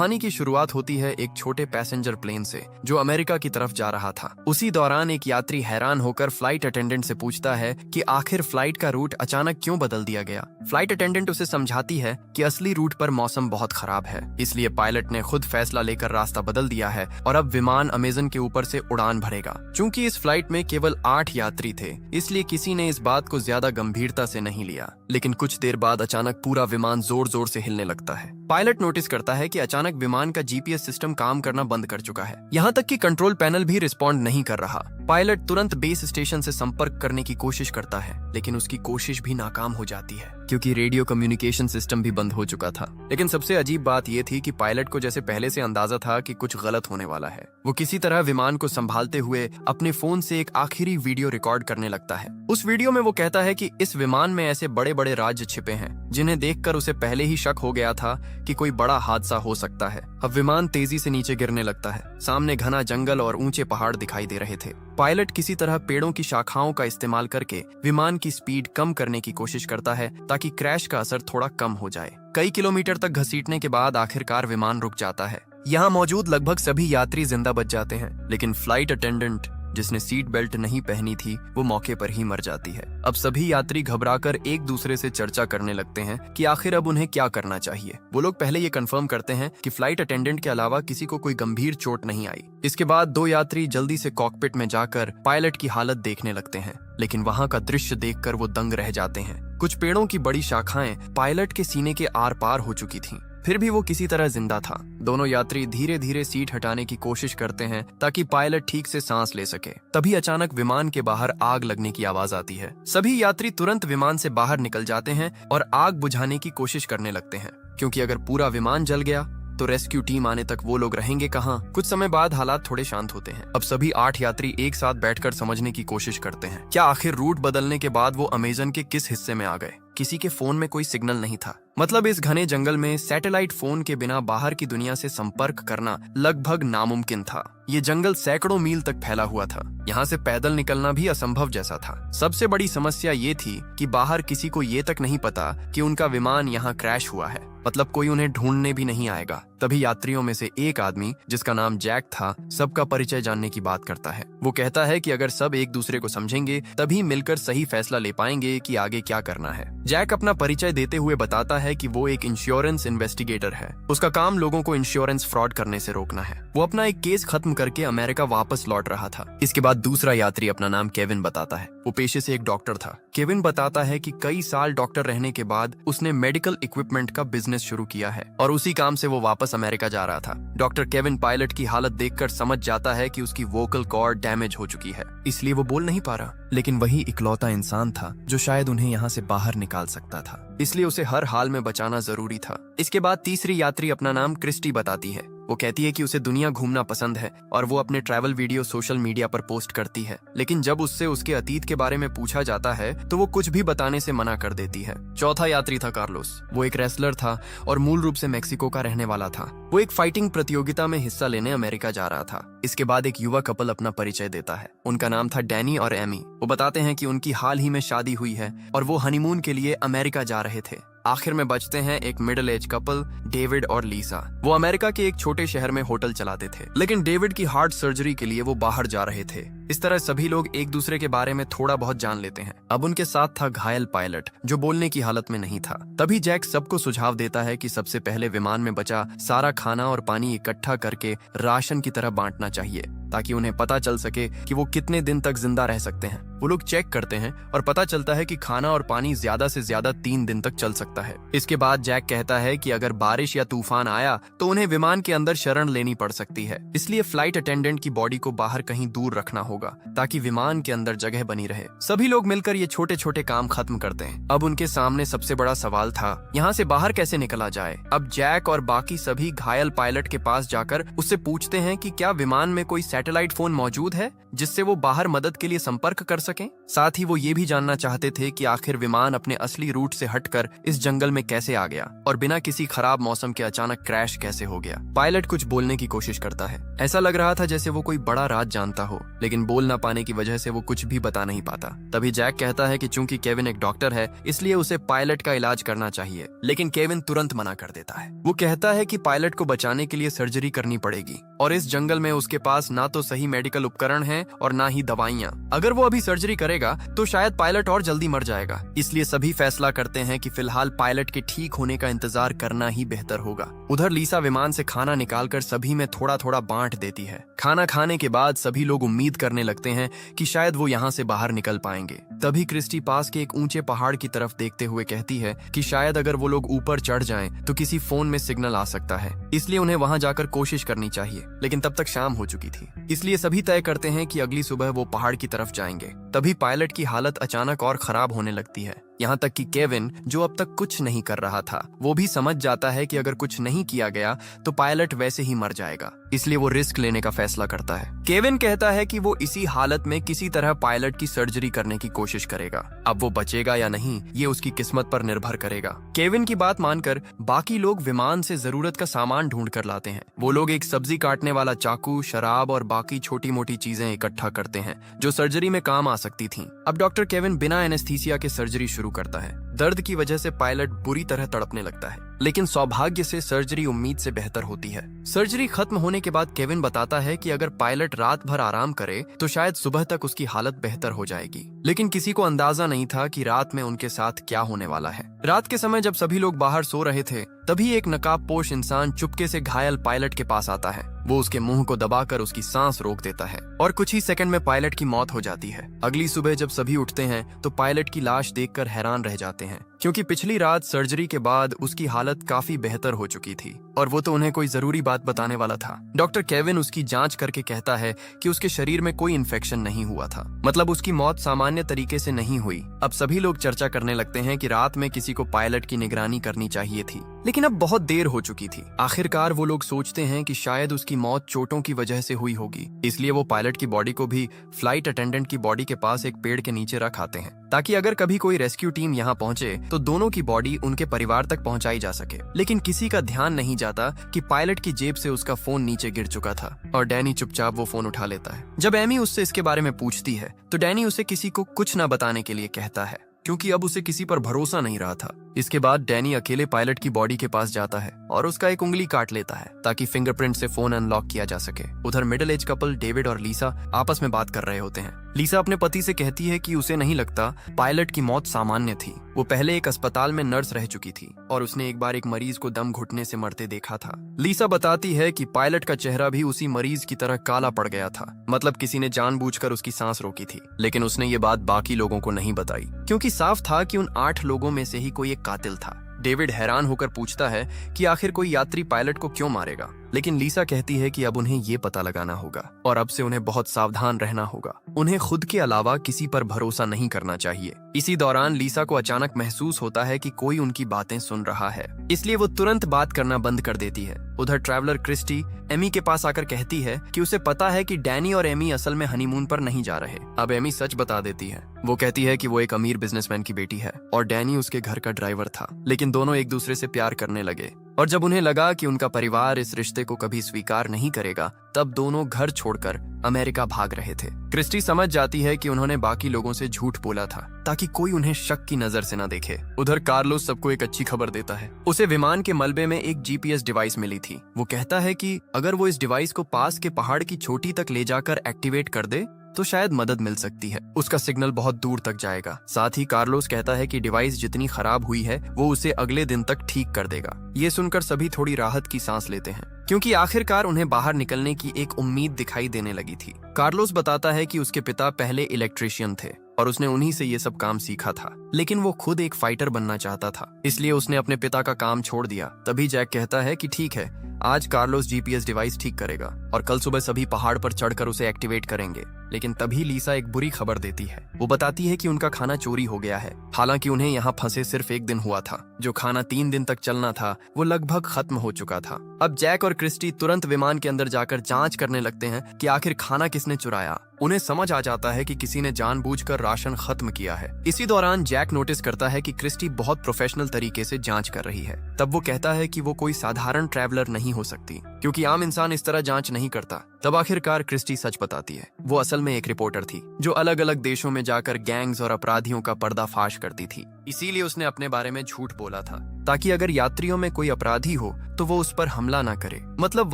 कहानी की शुरुआत होती है एक छोटे पैसेंजर प्लेन से जो अमेरिका की तरफ जा रहा था। उसी दौरान एक यात्री हैरान होकर फ्लाइट अटेंडेंट से पूछता है कि आखिर फ्लाइट का रूट अचानक क्यों बदल दिया गया। फ्लाइट अटेंडेंट उसे समझाती है कि असली रूट पर मौसम बहुत खराब है, इसलिए पायलट ने खुद फैसला लेकर रास्ता बदल दिया है और अब विमान अमेज़न के ऊपर से उड़ान भरेगा। चूंकि इस फ्लाइट में केवल 8 यात्री थे, इसलिए किसी ने इस बात को ज्यादा गंभीरता से नहीं लिया। लेकिन कुछ देर बाद अचानक पूरा विमान जोर जोर से हिलने लगता है। पायलट नोटिस करता है कि अचानक विमान का जीपीएस सिस्टम काम करना बंद कर चुका है, यहाँ तक कि कंट्रोल पैनल भी रिस्पॉन्ड नहीं कर रहा। पायलट तुरंत बेस स्टेशन से संपर्क करने की कोशिश करता है, लेकिन उसकी कोशिश भी नाकाम हो जाती है क्योंकि रेडियो कम्युनिकेशन सिस्टम भी बंद हो चुका था। लेकिन सबसे अजीब बात यह थी कि पायलट को जैसे पहले से अंदाजा था कि कुछ गलत होने वाला है। वो किसी तरह विमान को संभालते हुए अपने फोन से एक आखिरी वीडियो रिकॉर्ड करने लगता है। उस वीडियो में वो कहता है कि इस विमान में ऐसे बड़े बड़े राज्य छिपे हैं जिन्हें देखकर उसे पहले ही शक हो गया था कि कोई बड़ा हादसा हो सकता है। अब विमान तेजी से नीचे गिरने लगता है। सामने घना जंगल और ऊंचे पहाड़ दिखाई दे रहे थे। पायलट किसी तरह पेड़ों की शाखाओं का इस्तेमाल करके विमान की स्पीड कम करने की कोशिश करता है ताकि क्रैश का असर थोड़ा कम हो जाए। कई किलोमीटर तक घसीटने के बाद आखिरकार विमान रुक जाता है। यहाँ मौजूद लगभग सभी यात्री जिंदा बच जाते हैं, लेकिन फ्लाइट अटेंडेंट जिसने सीट बेल्ट नहीं पहनी थी वो मौके पर ही मर जाती है। अब सभी यात्री घबराकर एक दूसरे से चर्चा करने लगते हैं कि आखिर अब उन्हें क्या करना चाहिए। वो लोग पहले ये कंफर्म करते हैं कि फ्लाइट अटेंडेंट के अलावा किसी को कोई गंभीर चोट नहीं आई। इसके बाद 2 यात्री जल्दी से कॉकपिट में जाकर पायलट की हालत देखने लगते हैं, लेकिन वहाँ का दृश्य देखकर वो दंग रह जाते हैं। कुछ पेड़ों की बड़ी शाखाएं पायलट के सीने के आर पार हो चुकी थीं। फिर भी वो किसी तरह जिंदा था। दोनों यात्री धीरे धीरे सीट हटाने की कोशिश करते हैं ताकि पायलट ठीक से सांस ले सके। तभी अचानक विमान के बाहर आग लगने की आवाज आती है। सभी यात्री तुरंत विमान से बाहर निकल जाते हैं और आग बुझाने की कोशिश करने लगते हैं, क्योंकि अगर पूरा विमान जल गया तो रेस्क्यू टीम आने तक वो लोग रहेंगे कहाँ। कुछ समय बाद हालात थोड़े शांत होते हैं। अब सभी 8 यात्री एक साथ बैठकर समझने की कोशिश करते हैं क्या आखिर रूट बदलने के बाद वो अमेज़न के किस हिस्से में आ गए। किसी के फोन में कोई सिग्नल नहीं था। मतलब इस घने जंगल में सैटेलाइट फोन के बिना बाहर की दुनिया से संपर्क करना लगभग नामुमकिन था। ये जंगल सैकड़ों मील तक फैला हुआ था। यहाँ से पैदल निकलना भी असंभव जैसा था। सबसे बड़ी समस्या ये थी कि बाहर किसी को ये तक नहीं पता कि उनका विमान यहाँ क्रैश हुआ है। मतलब कोई उन्हें ढूंढने भी नहीं आएगा। तभी यात्रियों में से एक आदमी जिसका नाम जैक था सबका परिचय जानने की बात करता है। वो कहता है कि अगर सब एक दूसरे को समझेंगे तभी मिलकर सही फैसला ले पाएंगे कि आगे क्या करना है। जैक अपना परिचय देते हुए बताता है कि वो एक इंश्योरेंस इन्वेस्टिगेटर है। उसका काम लोगों को इंश्योरेंस फ्रॉड करने से रोकना है। वो अपना एक केस खत्म करके अमेरिका वापस लौट रहा था। इसके बाद दूसरा यात्री अपना नाम केविन बताता है। वो पेशे से एक डॉक्टर था। केविन बताता है कि कई साल डॉक्टर रहने के बाद उसने मेडिकल इक्विपमेंट का बिजनेस शुरू किया है और उसी काम से वो वापस अमेरिका जा रहा था। डॉक्टर केविन पायलट की हालत देखकर समझ जाता है कि उसकी वोकल कॉर्ड डैमेज हो चुकी है, इसलिए वो बोल नहीं पा रहा। लेकिन वही इकलौता इंसान था जो शायद उन्हें यहाँ से बाहर निकाल सकता था, इसलिए उसे हर हाल में बचाना जरूरी था। इसके बाद तीसरी यात्री अपना नाम क्रिस्टी बताती है। वो कहती है कि उसे दुनिया घूमना पसंद है और वो अपने ट्रैवल वीडियो सोशल मीडिया पर पोस्ट करती है। लेकिन जब उससे उसके अतीत के बारे में पूछा जाता है तो वो कुछ भी बताने से मना कर देती है। चौथा यात्री था कार्लोस। वो एक रेसलर था और मूल रूप से मेक्सिको का रहने वाला था। वो एक फाइटिंग प्रतियोगिता में हिस्सा लेने अमेरिका जा रहा था। इसके बाद एक युवा कपल अपना परिचय देता है। उनका नाम था डैनी और एमी। वो बताते हैं कि उनकी हाल ही में शादी हुई है और वो हनीमून के लिए अमेरिका जा रहे थे। आखिर में बचते हैं एक मिडिल एज कपल डेविड और लीसा। वो अमेरिका के एक छोटे शहर में होटल चलाते थे, लेकिन डेविड की हार्ट सर्जरी के लिए वो बाहर जा रहे थे। इस तरह सभी लोग एक दूसरे के बारे में थोड़ा बहुत जान लेते हैं। अब उनके साथ था घायल पायलट जो बोलने की हालत में नहीं था। तभी जैक सबको सुझाव देता है कि सबसे पहले विमान में बचा सारा खाना और पानी इकट्ठा करके राशन की तरह बांटना चाहिए ताकि उन्हें पता चल सके कि वो कितने दिन तक जिंदा रह सकते हैं। वो लोग चेक करते हैं और पता चलता है कि खाना और पानी ज्यादा से ज्यादा 3 दिन तक चल सकता है। इसके बाद जैक कहता है कि अगर बारिश या तूफान आया तो उन्हें विमान के अंदर शरण लेनी पड़ सकती है, इसलिए फ्लाइट अटेंडेंट की बॉडी को बाहर कहीं दूर रखना होगा ताकि विमान के अंदर जगह बनी रहे। सभी लोग मिलकर ये छोटे छोटे काम खत्म करते हैं। अब उनके सामने सबसे बड़ा सवाल था यहाँ से बाहर कैसे निकला जाए। अब जैक और बाकी सभी घायल पायलट के पास जाकर उससे पूछते हैं कि क्या विमान में कोई सैटेलाइट फोन मौजूद है जिससे वो बाहर मदद के लिए संपर्क कर सकें। साथ ही वो ये भी जानना चाहते थे कि आखिर विमान अपने असली रूट से हटकर इस जंगल में कैसे आ गया और बिना किसी खराब मौसम के अचानक क्रैश कैसे हो गया। पायलट कुछ बोलने की कोशिश करता है। ऐसा लग रहा था जैसे वो कोई बड़ा राज जानता हो, लेकिन बोल ना पाने की वजह से वो कुछ भी बता नहीं पाता। तभी जैक कहता है कि चूंकि केविन एक डॉक्टर है इसलिए उसे पायलट का इलाज करना चाहिए, लेकिन केविन तुरंत मना कर देता है। वो कहता है कि पायलट को बचाने के लिए सर्जरी करनी पड़ेगी और इस जंगल में उसके पास ना तो सही मेडिकल उपकरण है और ना ही दवाइयाँ। अगर वो अभी सर्जरी करेगा तो शायद पायलट और जल्दी मर जाएगा। इसलिए सभी फैसला करते हैं कि फिलहाल पायलट के ठीक होने का इंतजार करना ही बेहतर होगा। उधर लीसा विमान से खाना निकालकर सभी में थोड़ा थोड़ा बांट देती है। खाना खाने के बाद सभी लोग उम्मीद करने लगते हैं कि शायद वो यहाँ से बाहर निकल पाएंगे। तभी क्रिस्टी पास के एक ऊंचे पहाड़ की तरफ देखते हुए कहती है कि शायद अगर वो लोग ऊपर चढ़ जाएं तो किसी फोन में सिग्नल आ सकता है, इसलिए उन्हें वहां जाकर कोशिश करनी चाहिए। लेकिन तब तक शाम हो चुकी थी, इसलिए सभी तय करते हैं कि अगली सुबह वो पहाड़ की तरफ जाएंगे। तभी पायलट की हालत अचानक और खराब होने लगती है, यहाँ तक कि केविन जो अब तक कुछ नहीं कर रहा था वो भी समझ जाता है कि अगर कुछ नहीं किया गया तो पायलट वैसे ही मर जाएगा। इसलिए वो रिस्क लेने का फैसला करता है। केविन कहता है कि वो इसी हालत में किसी तरह पायलट की सर्जरी करने की कोशिश करेगा। अब वो बचेगा या नहीं ये उसकी किस्मत पर निर्भर करेगा। केविन की बात मानकर बाकी लोग विमान से जरूरत का सामान ढूंढ कर लाते हैं। वो लोग एक सब्जी काटने वाला चाकू, शराब और बाकी छोटी मोटी चीजें इकट्ठा करते हैं जो सर्जरी में काम आ सकती थीं। अब डॉक्टर केविन बिना एनेस्थीसिया के सर्जरी शुरू करता है। दर्द की वजह से पायलट बुरी तरह तड़पने लगता है, लेकिन सौभाग्य से सर्जरी उम्मीद से बेहतर होती है। सर्जरी खत्म होने के बाद केविन बताता है कि अगर पायलट रात भर आराम करे तो शायद सुबह तक उसकी हालत बेहतर हो जाएगी। लेकिन किसी को अंदाजा नहीं था कि रात में उनके साथ क्या होने वाला है। रात के समय जब सभी लोग बाहर सो रहे थे तभी एक नकाबपोश इंसान चुपके से घायल पायलट के पास आता है। वो उसके मुंह को दबाकर उसकी सांस रोक देता है और कुछ ही सेकंड में पायलट की मौत हो जाती है। अगली सुबह जब सभी उठते हैं तो पायलट की लाश देखकर हैरान रह जाते हैं, क्योंकि पिछली रात सर्जरी के बाद उसकी हालत काफी बेहतर हो चुकी थी और वो तो उन्हें कोई जरूरी बात बताने वाला था। डॉक्टर केविन उसकी जांच करके कहता है कि उसके शरीर में कोई इन्फेक्शन नहीं हुआ था, मतलब उसकी मौत सामान्य तरीके से नहीं हुई। अब सभी लोग चर्चा करने लगते हैं कि रात में किसी को पायलट की निगरानी करनी चाहिए थी, लेकिन अब बहुत देर हो चुकी थी। आखिरकार वो लोग सोचते हैं कि शायद उसकी मौत चोटों की वजह से हुई होगी, इसलिए वो पायलट की बॉडी को भी फ्लाइट अटेंडेंट की बॉडी के पास एक पेड़ के नीचे रख आते हैं, ताकि अगर कभी कोई रेस्क्यू टीम यहाँ पहुंचे तो दोनों की बॉडी उनके परिवार तक पहुंचाई जा सके। लेकिन किसी का ध्यान नहीं जाता कि पायलट की जेब से उसका फोन नीचे गिर चुका था और डैनी चुपचाप वो फोन उठा लेता है। जब एमी उससे इसके बारे में पूछती है तो डैनी उसे किसी को कुछ न बताने के लिए कहता है, क्योंकि अब उसे किसी पर भरोसा नहीं रहा था। इसके बाद डैनी अकेले पायलट की बॉडी के पास जाता है और उसका एक उंगली काट लेता है ताकि फिंगरप्रिंट से फोन अनलॉक किया जा सके। उधर मिडिल एज कपल डेविड और लीसा आपस में बात कर रहे होते हैं। लीसा अपने पति से कहती है कि उसे नहीं लगता पायलट की मौत सामान्य थी। वो पहले एक अस्पताल में नर्स रह चुकी थी और उसने एक बार एक मरीज को दम घुटने से मरते देखा था। लीसा बताती है कि पायलट का चेहरा भी उसी मरीज की तरह काला पड़ गया था, मतलब किसी ने जानबूझकर उसकी सांस रोकी थी। लेकिन उसने ये बात बाकी लोगों को नहीं बताई, क्योंकि साफ था कि उन 8 लोगों में से ही कोई एक कातिल था। डेविड हैरान होकर पूछता है कि आखिर कोई यात्री पायलट को क्यों मारेगा, लेकिन लीसा कहती है कि अब उन्हें ये पता लगाना होगा और अब से उन्हें बहुत सावधान रहना होगा। उन्हें खुद के अलावा किसी पर भरोसा नहीं करना चाहिए। इसी दौरान लीसा को अचानक महसूस होता है कि कोई उनकी बातें सुन रहा है, इसलिए वो तुरंत बात करना बंद कर देती है। उधर ट्रैवलर क्रिस्टी एमी के पास आकर कहती है कि उसे पता है कि डैनी और एमी असल में हनीमून पर नहीं जा रहे। अब एमी सच बता देती है। वो कहती है कि वो एक अमीर बिजनेसमैन की बेटी है और डैनी उसके घर का ड्राइवर था, लेकिन दोनों एक दूसरे से प्यार करने लगे और जब उन्हें लगा कि उनका परिवार इस रिश्ते को कभी स्वीकार नहीं करेगा तब दोनों घर छोड़कर अमेरिका भाग रहे थे। क्रिस्टी समझ जाती है कि उन्होंने बाकी लोगों से झूठ बोला था ताकि कोई उन्हें शक की नजर से न देखे। उधर कार्लोस सबको एक अच्छी खबर देता है। उसे विमान के मलबे में एक जीपीएस डिवाइस मिली थी। वो कहता है कि अगर वो इस डिवाइस को पास के पहाड़ की चोटी तक ले जाकर एक्टिवेट कर दे तो शायद मदद मिल सकती है। उसका सिग्नल बहुत दूर तक जाएगा। साथ ही कार्लोस कहता है कि डिवाइस जितनी खराब हुई है वो उसे अगले दिन तक ठीक कर देगा। ये सुनकर सभी थोड़ी राहत की सांस लेते हैं, क्योंकि आखिरकार उन्हें बाहर निकलने की एक उम्मीद दिखाई देने लगी थी। कार्लोस बताता है कि उसके पिता पहले इलेक्ट्रिशियन थे और उसने उन्हीं से ये सब काम सीखा था, लेकिन वो खुद एक फाइटर बनना चाहता था, इसलिए उसने अपने पिता का काम छोड़ दिया। तभी जैक कहता है कि ठीक है, आज कार्लोस जीपीएस डिवाइस ठीक करेगा और कल सुबह सभी पहाड़ पर चढ़कर उसे एक्टिवेट करेंगे। लेकिन तभी लीसा एक बुरी खबर देती है। वो बताती है कि उनका खाना चोरी हो गया है। हालांकि उन्हें यहाँ फंसे सिर्फ एक दिन हुआ था। जो खाना 3 दिन तक चलना था वो लगभग खत्म हो चुका था। अब जैक और क्रिस्टी तुरंत विमान के अंदर जाकर जांच करने लगते हैं कि आखिर खाना किसने चुराया। उन्हें समझ आ जाता है कि किसी ने जानबूझकर राशन खत्म किया है। इसी दौरान जैक नोटिस करता है कि क्रिस्टी बहुत प्रोफेशनल तरीके से जांच कर रही है। तब वो कहता है कि वो कोई साधारण ट्रैवलर नहीं हो सकती, क्योंकि आम इंसान इस तरह जांच नहीं करता। तब आखिरकार क्रिस्टी सच बताती है। वो असल में एक रिपोर्टर थी जो अलग अलग देशों में जाकर गैंग्स और अपराधियों का पर्दाफाश करती थी। इसीलिए उसने अपने बारे में झूठ बोला था, ताकि अगर यात्रियों में कोई अपराधी हो तो वो उस पर हमला ना करे। मतलब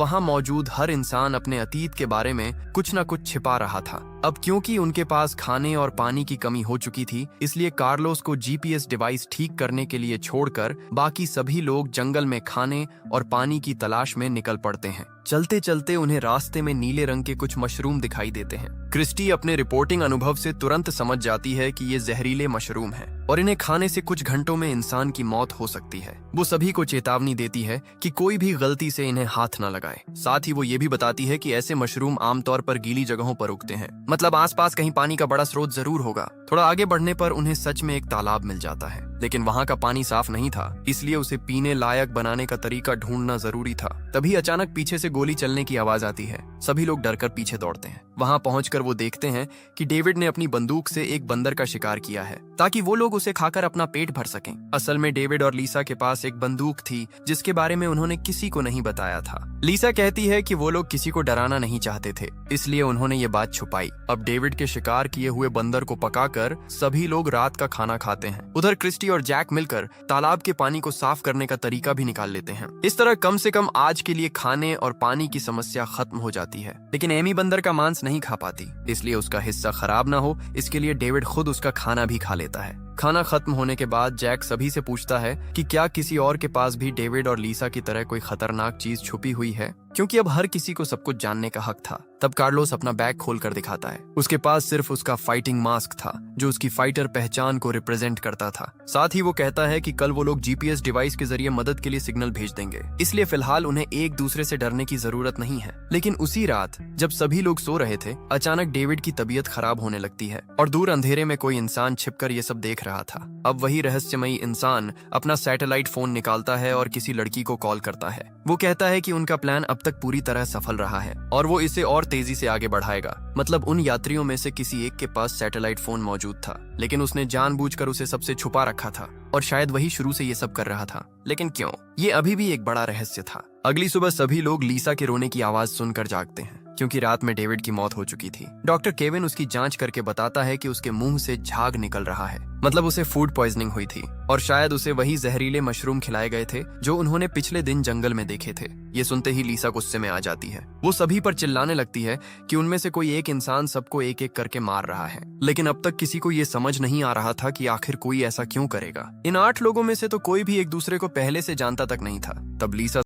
वहाँ मौजूद हर इंसान अपने अतीत के बारे में कुछ न कुछ छिपा रहा था। अब क्योंकि उनके पास खाने और पानी की कमी हो चुकी थी, इसलिए कार्लोस को जीपीएस डिवाइस ठीक करने के लिए छोड़कर बाकी सभी लोग जंगल में खाने और पानी की तलाश में निकल पड़ते हैं। चलते चलते उन्हें रास्ते में नीले रंग के कुछ मशरूम दिखाई देते हैं। क्रिस्टी अपने रिपोर्टिंग अनुभव से तुरंत समझ जाती है कि ये जहरीले मशरूम हैं और इन्हें खाने से कुछ घंटों में इंसान की मौत हो सकती है। वो सभी को चेतावनी देती है कि कोई भी गलती से इन्हें हाथ न लगाए। साथ ही वो ये भी बताती है कि ऐसे मशरूम आमतौर पर गीली जगहों पर उगते हैं, मतलब आसपास कहीं पानी का बड़ा स्रोत जरूर होगा। थोड़ा आगे बढ़ने पर उन्हें सच में एक तालाब मिल जाता है, लेकिन वहाँ का पानी साफ नहीं था, इसलिए उसे पीने लायक बनाने का तरीका ढूंढना जरूरी था। तभी अचानक पीछे से गोली चलने की आवाज आती है। सभी लोग डरकर पीछे दौड़ते हैं। वहाँ पहुंचकर वो देखते हैं कि डेविड ने अपनी बंदूक से एक बंदर का शिकार किया है, ताकि वो लोग उसे खाकर अपना पेट भर सकें। असल में डेविड और लीसा के पास एक बंदूक थी जिसके बारे में उन्होंने किसी को नहीं बताया था। लीसा कहती है कि वो लोग किसी को डराना नहीं चाहते थे, इसलिए उन्होंने ये बात छुपाई। अब डेविड के शिकार किए हुए बंदर को पकाकर सभी लोग रात का खाना खाते हैं। उधर क्रिस्टी और जैक मिलकर तालाब के पानी को साफ करने का तरीका भी निकाल लेते हैं। इस तरह कम से कम आज के लिए खाने और पानी की समस्या खत्म हो जाती है। लेकिन एमी बंदर का मांस नहीं खा पाती, इसलिए उसका हिस्सा खराब ना हो इसके लिए डेविड खुद उसका खाना भी खा लेता है। खाना खत्म होने के बाद जैक सभी से पूछता है कि क्या किसी और के पास भी डेविड और लीसा की तरह कोई खतरनाक चीज छुपी हुई है, क्योंकि अब हर किसी को सब कुछ जानने का हक था। तब कार्लोस अपना बैग खोलकर दिखाता है। उसके पास सिर्फ उसका फाइटिंग मास्क था जो उसकी फाइटर पहचान को रिप्रेजेंट करता था। साथ ही वो कहता है कि कल वो लोग जीपीएस डिवाइस के जरिए मदद के लिए सिग्नल भेज देंगे, इसलिए फिलहाल उन्हें एक दूसरे से डरने की जरूरत नहीं है। लेकिन उसी रात जब सभी लोग सो रहे थे, अचानक डेविड की तबीयत खराब होने लगती है और दूर अंधेरे में कोई इंसान छिपकर ये सब देख रहा था। अब वही रहस्यमयी इंसान अपना सैटेलाइट फोन निकालता है और किसी लड़की को कॉल करता है। वो कहता है कि उनका प्लान अब तक पूरी तरह सफल रहा है और वो इसे और तेजी से आगे बढ़ाएगा। मतलब उन यात्रियों में से किसी एक के पास सैटेलाइट फोन मौजूद था, लेकिन उसने जानबूझकर उसे सबसे छुपा रखा था और शायद वही शुरू से ये सब कर रहा था। लेकिन क्यों, ये अभी भी एक बड़ा रहस्य था। अगली सुबह सभी लोग लीसा के रोने की आवाज सुनकर जागते हैं, क्योंकि रात में डेविड की मौत हो चुकी थी। डॉक्टर केविन उसकी जांच करके बताता है कि उसके मुंह से झाग निकल रहा है, मतलब उसे फूड पॉइजनिंग हुई थी और शायद उसे वही जहरीले मशरूम खिलाए गए थे जो उन्होंने पिछले दिन जंगल में देखे थे। ये सुनते ही लीसा गुस्से में आ जाती है। वो सभी पर चिल्लाने लगती है कि उनमें से कोई एक इंसान सबको एक एक करके मार रहा है, लेकिन अब तक किसी को ये समझ नहीं आ रहा था कि आखिर कोई ऐसा क्यों करेगा। इन 8 लोगों में से तो कोई भी एक दूसरे को पहले से जानता तक नहीं था। तब लीसा